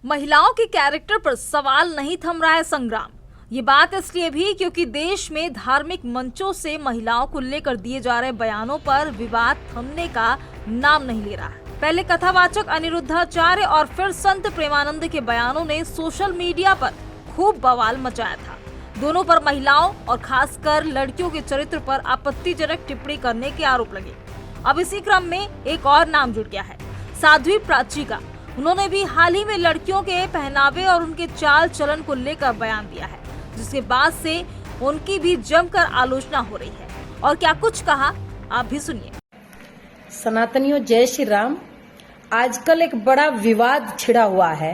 महिलाओं के कैरेक्टर पर सवाल नहीं थम रहा है संग्राम। ये बात इसलिए भी क्योंकि देश में धार्मिक मंचों से महिलाओं को लेकर दिए जा रहे बयानों पर विवाद थमने का नाम नहीं ले रहा है। पहले कथावाचक अनिरुद्धाचार्य और फिर संत प्रेमानंद के बयानों ने सोशल मीडिया पर खूब बवाल मचाया था। दोनों पर महिलाओं और खासकर लड़कियों के चरित्र पर आपत्तिजनक टिप्पणी करने के आरोप लगे। अब इसी क्रम में एक और नाम जुड़ गया है, साध्वी प्राची का। उन्होंने भी हाल ही में लड़कियों के पहनावे और उनके चाल चलन को लेकर बयान दिया है, जिसके बाद से उनकी भी जमकर आलोचना हो रही है। और क्या कुछ कहा, आप भी सुनिए। सनातनियों, जय श्री राम। आजकल एक बड़ा विवाद छिड़ा हुआ है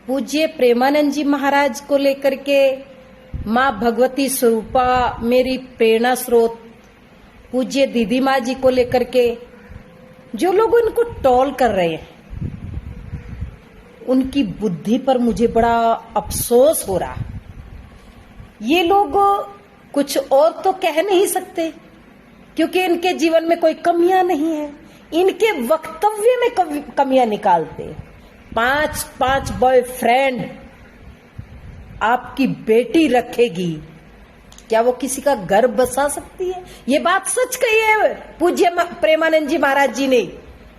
पूज्य प्रेमानंद जी महाराज को लेकर के। माँ भगवती स्वरूपा मेरी प्रेरणा स्रोत, पूज्य दीदी माँ जी को लेकर के जो लोग उनको टॉल कर रहे हैं, उनकी बुद्धि पर मुझे बड़ा अफसोस हो रहा। ये लोग कुछ और तो कह नहीं सकते क्योंकि इनके जीवन में कोई कमियां नहीं है। इनके वक्तव्य में कमियां निकालते। 5 बॉयफ्रेंड आपकी बेटी रखेगी, क्या वो किसी का घर बसा सकती है? ये बात सच कही है पूज्य प्रेमानंद जी महाराज जी ने।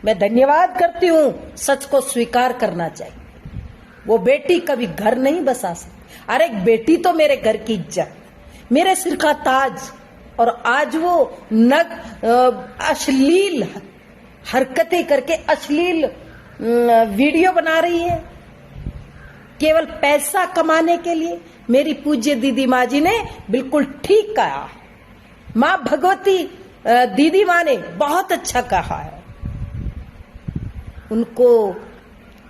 मैं धन्यवाद करती हूँ, सच को स्वीकार करना चाहिए। वो बेटी कभी घर नहीं बसा सकती। अरे बेटी तो मेरे घर की इज्जत, मेरे सिर का ताज, और आज वो अश्लील हरकतें करके अश्लील वीडियो बना रही है केवल पैसा कमाने के लिए। मेरी पूज्य दीदी माँ जी ने बिल्कुल ठीक कहा। माँ भगवती दीदी माँ ने बहुत अच्छा कहा है। उनको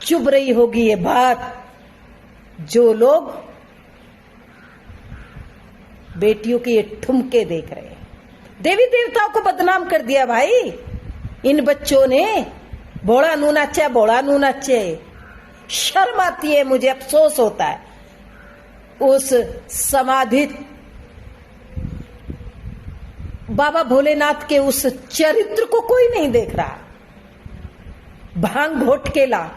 चुभ रही होगी ये बात, जो लोग बेटियों के ये ठुमके देख रहे हैं। देवी देवताओं को बदनाम कर दिया भाई इन बच्चों ने। भोला नू नाचे, भोला नू नाचे। शर्म आती है, मुझे अफसोस होता है। उस समाधित बाबा भोलेनाथ के उस चरित्र को कोई नहीं देख रहा। भांग घोट के ला,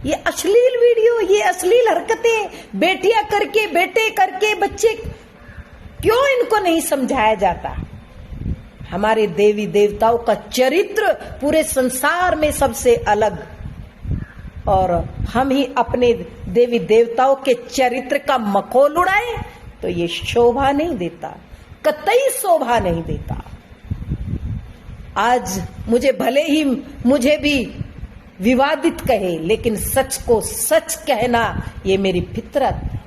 ये अश्लील वीडियो, ये अश्लील हरकतें, बेटियां करके, बेटे करके, बच्चे, क्यों इनको नहीं समझाया जाता? हमारे देवी देवताओं का चरित्र पूरे संसार में सबसे अलग, और हम ही अपने देवी देवताओं के चरित्र का मखौल उड़ाए तो ये शोभा नहीं देता, कतई शोभा नहीं देता। आज मुझे भले ही मुझे भी विवादित कहे, लेकिन सच को सच कहना ये मेरी फितरत है।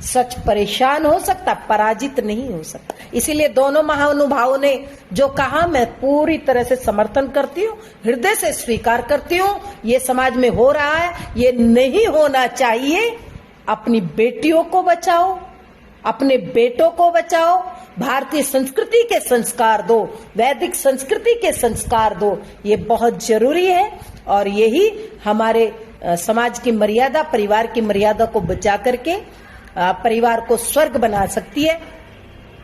सच परेशान हो सकता, पराजित नहीं हो सकता। इसीलिए दोनों महानुभावों ने जो कहा, मैं पूरी तरह से समर्थन करती हूँ, हृदय से स्वीकार करती हूँ। ये समाज में हो रहा है, ये नहीं होना चाहिए। अपनी बेटियों को बचाओ, अपने बेटों को बचाओ, भारतीय संस्कृति के संस्कार दो, वैदिक संस्कृति के संस्कार दो। ये बहुत जरूरी है, और यही हमारे समाज की मर्यादा, परिवार की मर्यादा को बचा करके परिवार को स्वर्ग बना सकती है।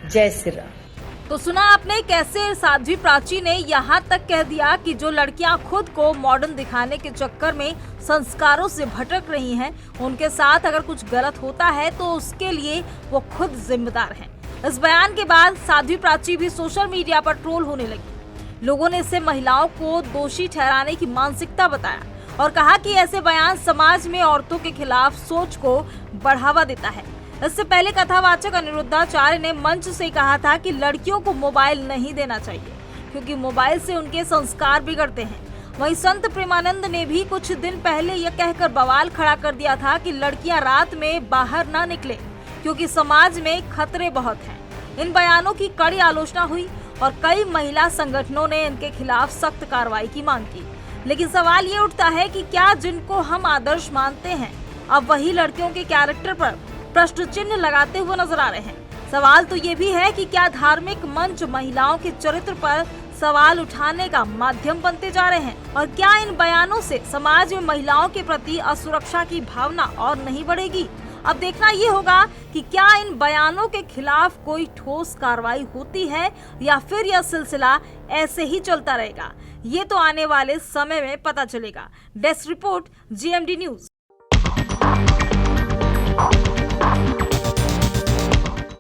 जय श्री राम। तो सुना आपने कैसे साध्वी प्राची ने यहाँ तक कह दिया कि जो लड़कियां खुद को मॉडर्न दिखाने के चक्कर में संस्कारों से भटक रही हैं, उनके साथ अगर कुछ गलत होता है तो उसके लिए वो खुद जिम्मेदार हैं। इस बयान के बाद साध्वी प्राची भी सोशल मीडिया पर ट्रोल होने लगी। लोगों ने इसे महिलाओं को दोषी ठहराने की मानसिकता बताया और कहा कि ऐसे बयान समाज में औरतों के खिलाफ सोच को बढ़ावा देता है। इससे पहले कथावाचक अनिरुद्धाचार्य ने मंच से कहा था कि लड़कियों को मोबाइल नहीं देना चाहिए क्योंकि मोबाइल से उनके संस्कार बिगड़ते हैं। वहीं संत प्रेमानंद ने भी कुछ दिन पहले यह कहकर बवाल खड़ा कर दिया था कि लड़कियां रात में बाहर ना निकले क्योंकि समाज में खतरे बहुत हैं। इन बयानों की कड़ी आलोचना हुई और कई महिला संगठनों ने इनके खिलाफ सख्त कार्रवाई की मांग की। लेकिन सवाल ये उठता है कि क्या जिनको हम आदर्श मानते हैं अब वही लड़कियों के कैरेक्टर पर प्रश्न चिन्ह लगाते हुए नजर आ रहे हैं। सवाल तो ये भी है कि क्या धार्मिक मंच महिलाओं के चरित्र पर सवाल उठाने का माध्यम बनते जा रहे हैं, और क्या इन बयानों से समाज में महिलाओं के प्रति असुरक्षा की भावना और नहीं बढ़ेगी? अब देखना ये होगा कि क्या इन बयानों के खिलाफ कोई ठोस कार्रवाई होती है या फिर यह सिलसिला ऐसे ही चलता रहेगा। ये तो आने वाले समय में पता चलेगा। Desk report, GMD news.